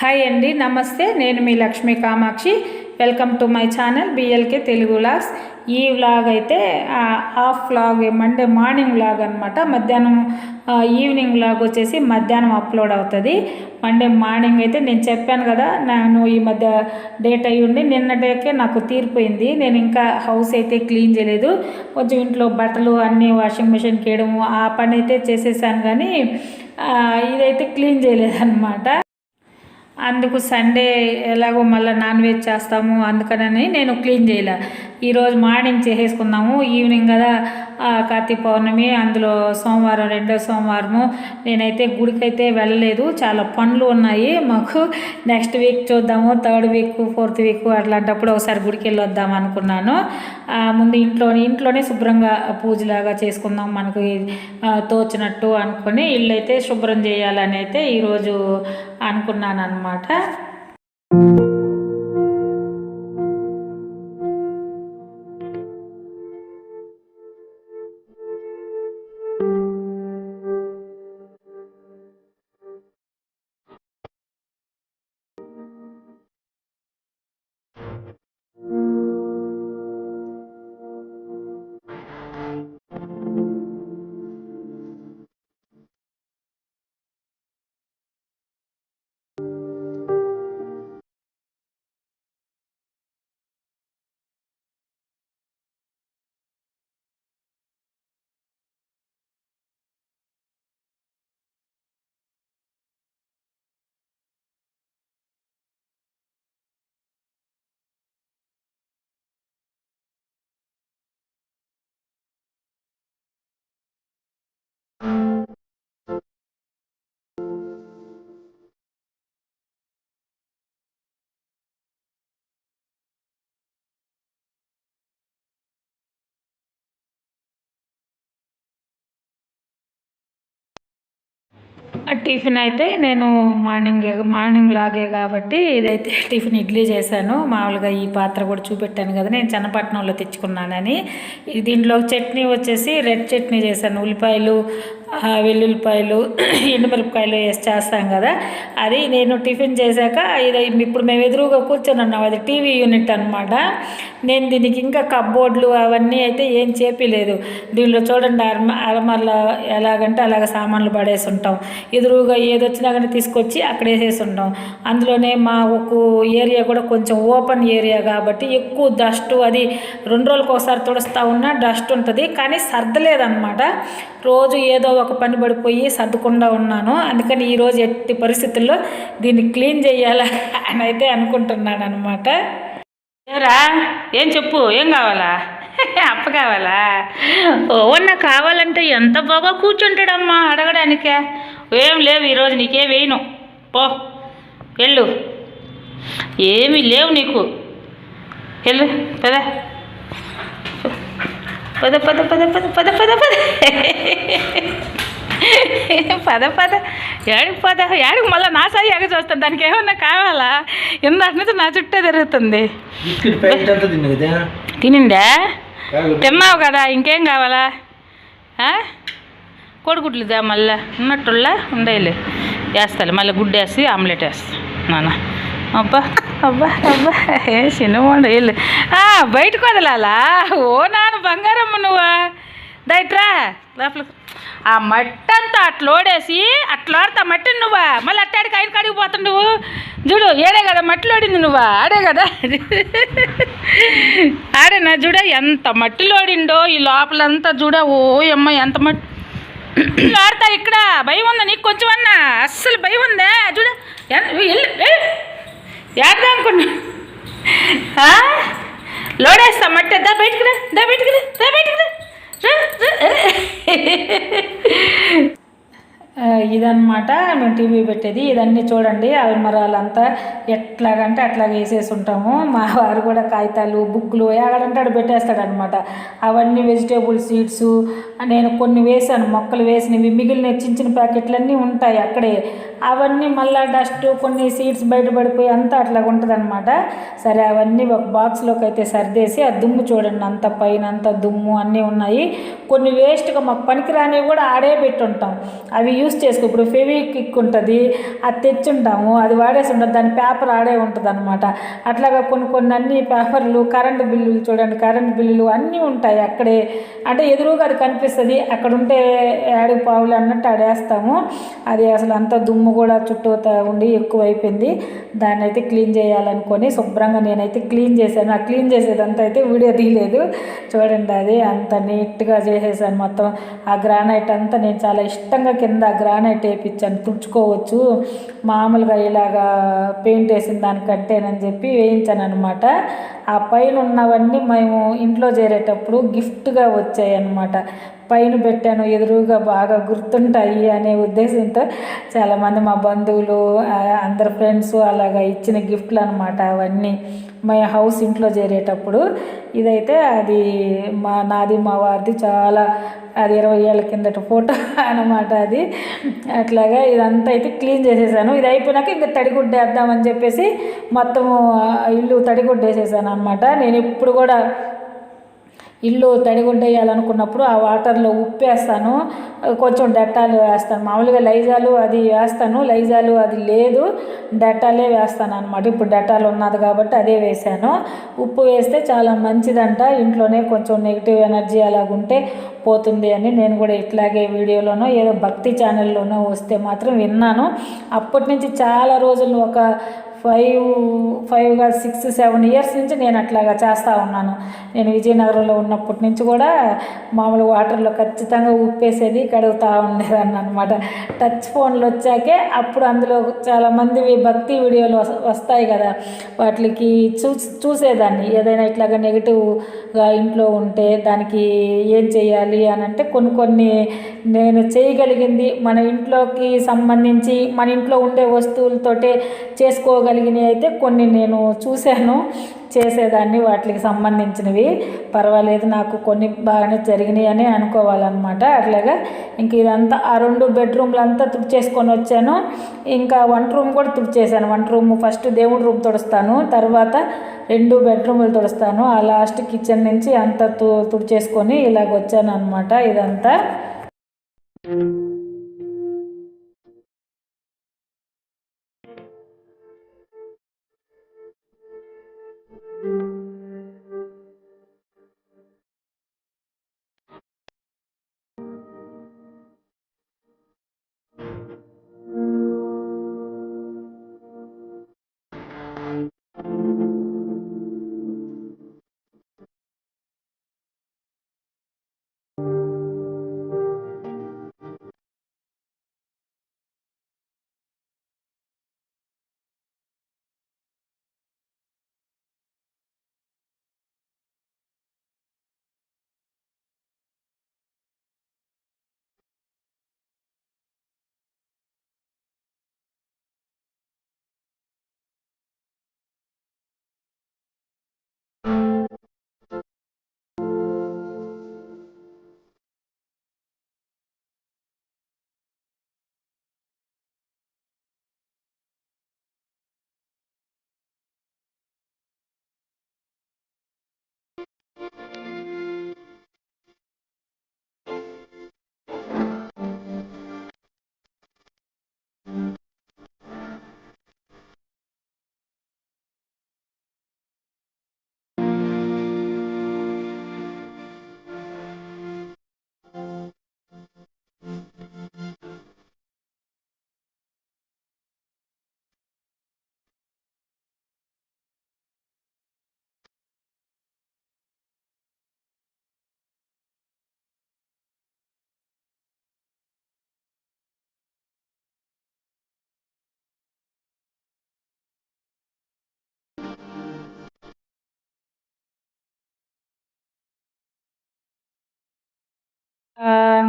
Hi అండి, నమస్తే. నేను మీ Lakshmi Kamakshi. Welcome to my channel BLK Telugu vlogs. ఈ వ్లాగ్ అయితే half vlog, Monday morning vlog అనమాట. మధ్యాహ్నం ఈవినింగ్ వ్లాగ్ వచ్చేసి మధ్యాహ్నం అప్లోడ్ అవుతుంది. మండే మార్నింగ్ అయితే నేను చెప్పాను కదా, నేను ఈ మధ్య డేట్ అయ్యి ఉండి నిన్నటికే నాకు తీరిపోయింది. నేను ఇంకా హౌస్ అయితే క్లీన్ చేయలేదు. కొంచెం ఇంట్లో బట్టలు అన్నీ వాషింగ్ మిషన్కి వేయడము ఆ పని అయితే చేసేసాను, కానీ ఇదైతే క్లీన్ చేయలేదన్నమాట. అందుకు సండే ఎలాగో మళ్ళీ నాన్ వెజ్ చేస్తాము, అందుకనని నేను క్లీన్ చేయలే. ఈరోజు మార్నింగ్ చేసేసుకున్నాము. ఈవినింగ్ కదా కార్తీక పౌర్ణమి, అందులో సోమవారం, రెండో సోమవారము. నేనైతే గుడికైతే వెళ్ళలేదు, చాలా పనులు ఉన్నాయి మాకు. నెక్స్ట్ వీక్ చూద్దాము, 3rd వీక్ 4th వీక్ అట్లాంటప్పుడు ఒకసారి గుడికి వెళ్ళి వద్దాం అనుకున్నాను. ముందు ఇంట్లోనే శుభ్రంగా పూజలాగా చేసుకుందాం, మనకు తోచినట్టు అనుకొని ఇల్లు అయితే శుభ్రం చేయాలని అయితే ఈరోజు అనుకున్నాను అన్నమాట. టిఫిన్ అయితే నేను మార్నింగ్ లాగే కాబట్టి ఇదైతే టిఫిన్ ఇడ్లీ చేశాను. మామూలుగా ఈ పాత్ర కూడా చూపెట్టాను కదా, నేను చన్నపట్నంలో తెచ్చుకున్నానని. దీంట్లో చట్నీ వచ్చేసి రెడ్ చట్నీ చేశాను. ఉల్లిపాయలు, వెల్లుల్లిపాయలు, ఎండుమిరపకాయలు వేసి చేస్తాం కదా, అది నేను టిఫిన్ చేశాక ఇది ఇప్పుడు మేము ఎదురుగా కూర్చొని ఉన్నాం, అది టీవీ యూనిట్ అనమాట. నేను దీనికి ఇంకా కప్బోర్డ్లు అవన్నీ అయితే ఏం చేపిలేదు. దీనిలో చూడండి, అలమర్ల ఎలాగంటే అలాగ సామాన్లు పడేసి ఉంటాం. ఎదురుగా ఏదొచ్చినా కానీ తీసుకొచ్చి అక్కడ వేసేసి ఉంటాం. అందులోనే మా ఒక ఏరియా కూడా కొంచెం ఓపెన్ ఏరియా కాబట్టి ఎక్కువ డస్ట్, అది 2 రోజులకు ఒకసారి తుడుస్తూ ఉన్నా డస్ట్ ఉంటుంది, కానీ సర్దలేదన్నమాట. రోజు ఏదో ఒక పని పడిపోయి సర్దుకుండా ఉన్నాను. అందుకని ఈరోజు ఎట్టి పరిస్థితుల్లో దీన్ని క్లీన్ చేయాలా అని అయితే అనుకుంటున్నాను అనమాట. ఏరా, ఏం చెప్పు, ఏం కావాలా? అప్ప కావాలా? ఓన్న కావాలంటే ఎంత బాగా కూర్చుంటాడమ్మా అడగడానికే. ఏం లేవు ఈరోజు, నీకేం వేయను, పో వెళ్ళు. ఏమీ లేవు నీకు, వెళ్ళు. పద పద పద పద పద పద పద పద పద పద. ఏడికి పద, ఏడికి మళ్ళీ నా సాయి ఎగ చూస్తాను. దానికి ఏమన్నా కావాలా? ఇందాక నుంచి నా చుట్టే తిరుగుతుంది. తినిందా? తిన్నావు కదా, ఇంకేం కావాలా? కోడిగుడ్లుదా మళ్ళీ ఉన్నట్టుల్లా ఉండేలే, వేస్తాలే మళ్ళీ గుడ్డు వేసి ఆమ్లెట్ వేస్తా నాన్న. అబ్బా అబ్బా అబ్బా, ఏ చిన్నవాడు వెళ్ళు. బయటకు వదలాలా? ఓ నాన్న బంగారమ్మ నువ్వా, దయట్రా లోపల. ఆ మట్టి అంతా అట్లోడేసి అట్లాడుతా మట్టిని నువ్వా, మళ్ళీ అట్టాడికి ఆయన కాడికి పోతావు నువ్వు. చూడు, ఏడే కదా మట్టిలోడింది, నువ్వా ఆడే కదా ఆడేనా? చూడ ఎంత మట్టిలోడిండో ఈ లోపలంతా. చూడ, ఓ అమ్మ ఎంత మట్టి ఆడతా. ఇక్కడ భయం ఉందా నీకు కొంచెం అన్నా? అస్సలు భయం ఉందా? చూడ, ఏడదా అనుకున్నా. లోడేస్తా మట్టి. దా బయటికి రా, దా బయటికి రా, దా బయటికి రా. ఇదన్నమాట మేము టీవీ పెట్టేది. ఇదన్నీ చూడండి, అల్మరాలంతా ఎట్లాగంటే అట్లాగ వేసేసి ఉంటాము. మా వారు కూడా కాగితాలు, బుక్లు ఎక్కడంటే అక్కడ పెట్టేస్తాడనమాట. అవన్నీ వెజిటేబుల్ సీడ్స్ నేను కొన్ని వేసాను, మొక్కలు వేసినవి. మిగిలిన చిన్న చిన్న ప్యాకెట్లన్నీ ఉంటాయి అక్కడే. అవన్నీ మళ్ళీ డస్ట్ కొన్ని సీడ్స్ బయటపడిపోయి అంతా అట్లా ఉంటుందన్నమాట. సరే అవన్నీ ఒక బాక్స్లోకి అయితే సర్దేసి, ఆ దుమ్ము చూడండి అంత పైన అంత దుమ్ము అన్నీ ఉన్నాయి. కొన్ని వేస్ట్గా మాకు పనికిరానివి కూడా ఆడే పెట్టుంటాం, అవి యూస్ చేసుకో. ఇప్పుడు ఫెవిక్విక్ ఉంటుంది, అది తెచ్చుంటాము, అది వాడేసి ఉంటుంది, దాని పేపర్ ఆడే ఉంటుంది అనమాట. అట్లాగా కొన్ని అన్ని పేపర్లు, కరెంటు బిల్లులు చూడండి, కరెంటు బిల్లులు అన్నీ ఉంటాయి అక్కడే. అంటే ఎదురుగా అది కనిపిస్తుంది, అక్కడ ఉంటే ఏడుగు పావులు అన్నట్టు ఆడేస్తాము. అది అసలు అంత దుమ్ము కూడా చుట్టూ ఉండి ఎక్కువైపోయింది. దాన్ని అయితే క్లీన్ చేయాలనుకొని శుభ్రంగా నేనైతే క్లీన్ చేశాను. ఆ క్లీన్ చేసేదంతా అయితే వీడియో తీయలేదు, చూడండి అది అంత నీట్గా చేసేసాను మొత్తం. ఆ గ్రానైట్ అంతా నేను చాలా ఇష్టంగా కింద గ్రానైట్ వేయించాను, తుడుచుకోవచ్చు మామూలుగా ఇలాగా పెయింట్ వేసిన దానికంటేనని చెప్పి వేయించాను అనమాట. ఆ పైన ఉన్నవన్నీ మేము ఇంట్లో చేరేటప్పుడు గిఫ్ట్గా వచ్చాయి అన్నమాట. పైన పెట్టాను, ఎదురుగా బాగా గుర్తుంటాయి అనే ఉద్దేశంతో చాలామంది మా బంధువులు అందరు ఫ్రెండ్స్ అలాగా ఇచ్చిన గిఫ్ట్లు అనమాట అవన్నీ మా హౌస్ ఇంట్లో చేరేటప్పుడు. ఇదైతే అది నాది మా వారిది, చాలా అది 20 ఏళ్ళ కిందట ఫోటో అనమాట అది. అట్లాగా ఇదంతా అయితే క్లీన్ చేసేసాను. ఇది అయిపోయినాక ఇంకా తడిగుడ్డ వేద్దామని చెప్పేసి మొత్తము ఇల్లు తడిగుడ్డ వేసేసాను అనమాట. నేను ఇప్పుడు కూడా ఇల్లు తడిగుడ్డ వేయాలనుకున్నప్పుడు ఆ వాటర్లో ఉప్పు వేస్తాను, కొంచెం డెటాల్ వేస్తాను. మామూలుగా లైజాలు అది వేస్తాను, లైజాలు అది లేదు, డెటాలే వేస్తాను అనమాట. ఇప్పుడు డెటాల్ ఉన్నది కాబట్టి అదే వేసాను. ఉప్పు వేస్తే చాలా మంచిదంట, ఇంట్లోనే కొంచెం నెగిటివ్ ఎనర్జీ అలాగుంటే పోతుంది అని నేను కూడా ఇట్లాగే వీడియోలోనో ఏదో భక్తి ఛానల్లోనో వస్తే మాత్రం విన్నాను. అప్పటి నుంచి చాలా రోజులు ఒక 6-7 ఇయర్స్ నుంచి నేను అట్లాగా చేస్తూ ఉన్నాను. నేను విజయనగరంలో ఉన్నప్పటి నుంచి కూడా మామూలు వాటర్లో ఖచ్చితంగా ఉప్పేసేది, కడుగుతూ ఉండేదాన్ని అనమాట. టచ్ ఫోన్లు వచ్చాకే అప్పుడు అందులో చాలామంది భక్తి వీడియోలు వస్తాయి కదా, వాటికి చూసేదాన్ని. ఏదైనా ఇట్లాగా నెగిటివ్గా ఇంట్లో ఉంటే దానికి ఏం చేయాలి అని అంటే కొన్ని నేను చేయగలిగింది మన ఇంట్లోకి సంబంధించి మన ఇంట్లో ఉండే వస్తువులతోటే చేసుకోగలిగినవి అయితే కొన్ని నేను చూశాను, చేసేదాన్ని. వాటికి సంబంధించినవి పర్వాలేదు, నాకు కొన్ని బాగానే జరిగినాయి అని అనుకోవాలన్నమాట. అట్లాగా ఇంక ఇదంతా ఆ 2 బెడ్రూమ్లు అంతా తుడిచేసుకొని వచ్చాను. ఇంకా వంట రూమ్ కూడా తుడిచేసాను. వంట రూమ్ ఫస్ట్ దేవుడి రూమ్ తుడుస్తాను, తర్వాత 2 బెడ్రూమ్లు తుడుస్తాను. ఆ లాస్ట్ కిచెన్ నుంచి అంతా తుడిచేసుకొని ఇలాగ వచ్చాను అనమాట. ఇదంతా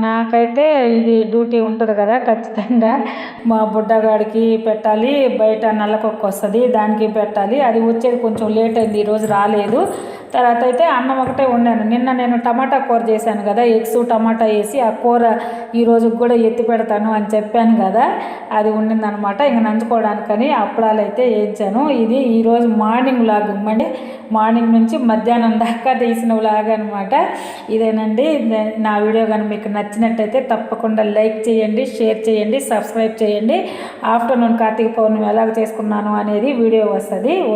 నాకైతే ఇది డ్యూటీ ఉంటుంది కదా, ఖచ్చితంగా మా బుడ్డగాడికి పెట్టాలి, బయట నల్లకొక్క వస్తుంది దానికి పెట్టాలి. అది వచ్చేది కొంచెం లేట్ అయింది, ఈరోజు రాలేదు. తర్వాత అయితే అన్నం ఒకటే వండాను. నిన్న నేను టమాటా కూర చేశాను కదా, ఎగ్స్ టమాటా వేసి ఆ కూర ఈరోజు కూడా ఎత్తి పెడతాను అని చెప్పాను కదా, అది ఉండిందనమాట. ఇంక నంచుకోవడానికని అప్పడాలు అయితే వేయించాను. ఇది ఈరోజు మార్నింగ్ వ్లాగ్, అంటే మార్నింగ్ నుంచి మధ్యాహ్నం దాకా తీసిన వ్లాగ్ అనమాట. ఇదేనండి. నా వీడియో కానీ మీకు నచ్చినట్టయితే తప్పకుండా లైక్ చేయండి, షేర్ చేయండి, సబ్స్క్రైబ్ చేయండి. ఆఫ్టర్నూన్ కార్తీక పౌర్ణమి ఎలాగ చేసుకున్నాను అనేది వీడియో వస్తుంది.